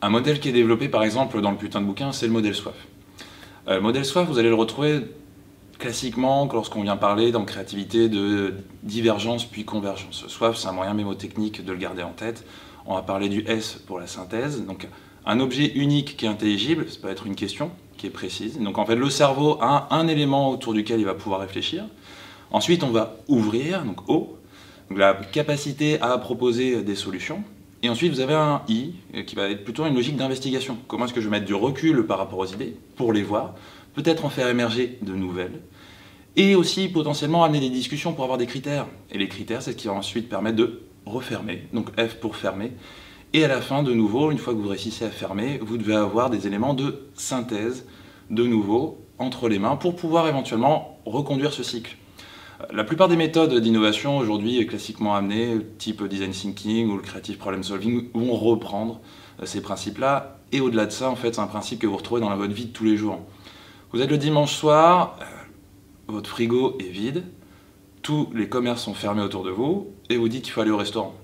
Un modèle qui est développé par exemple dans le putain de bouquin, c'est le modèle SWAF. Le modèle SWAF, vous allez le retrouver classiquement lorsqu'on vient parler dans créativité de divergence puis convergence. SWAF, c'est un moyen mémotechnique de le garder en tête. On va parler du S pour la synthèse. Donc un objet unique qui est intelligible, ça peut être une question qui est précise. Donc en fait, le cerveau a un élément autour duquel il va pouvoir réfléchir. Ensuite, on va ouvrir, donc O, donc la capacité à proposer des solutions. Et ensuite, vous avez un I, qui va être plutôt une logique d'investigation. Comment est-ce que je vais mettre du recul par rapport aux idées, pour les voir, peut-être en faire émerger de nouvelles, et aussi potentiellement amener des discussions pour avoir des critères. Et les critères, c'est ce qui va ensuite permettre de refermer, donc F pour fermer. Et à la fin, de nouveau, une fois que vous réussissez à fermer, vous devez avoir des éléments de synthèse, de nouveau, entre les mains, pour pouvoir éventuellement reconduire ce cycle. La plupart des méthodes d'innovation aujourd'hui classiquement amenées, type design thinking ou le creative problem solving, vont reprendre ces principes-là. Et au-delà de ça, en fait, c'est un principe que vous retrouvez dans votre vie de tous les jours. Vous êtes le dimanche soir, votre frigo est vide, tous les commerces sont fermés autour de vous, et vous dites qu'il faut aller au restaurant.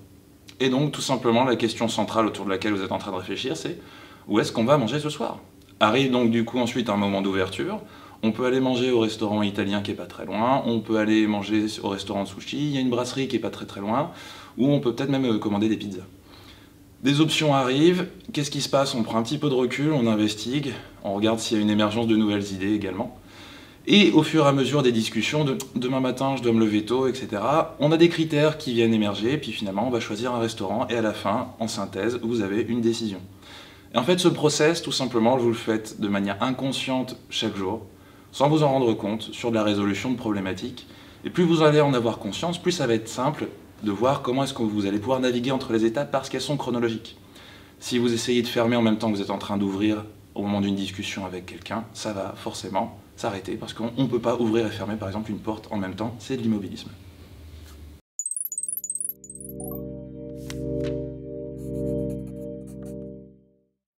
Et donc, tout simplement, la question centrale autour de laquelle vous êtes en train de réfléchir, c'est où est-ce qu'on va manger ce soir? Arrive donc du coup ensuite un moment d'ouverture. On peut aller manger au restaurant italien qui est pas très loin, on peut aller manger au restaurant de sushi, il y a une brasserie qui est pas très loin, ou on peut peut-être même commander des pizzas. Des options arrivent, qu'est-ce qui se passe? On prend un petit peu de recul, on investigue, on regarde s'il y a une émergence de nouvelles idées également. Et au fur et à mesure des discussions, demain matin je dois me lever tôt, etc., on a des critères qui viennent émerger, puis finalement on va choisir un restaurant, et à la fin, en synthèse, vous avez une décision. Et en fait, ce process, tout simplement, vous le faites de manière inconsciente chaque jour, sans vous en rendre compte, sur de la résolution de problématiques. Et plus vous allez en avoir conscience, plus ça va être simple de voir comment est-ce que vous allez pouvoir naviguer entre les étapes parce qu'elles sont chronologiques. Si vous essayez de fermer en même temps que vous êtes en train d'ouvrir au moment d'une discussion avec quelqu'un, ça va forcément s'arrêter parce qu'on ne peut pas ouvrir et fermer par exemple une porte en même temps, c'est de l'immobilisme.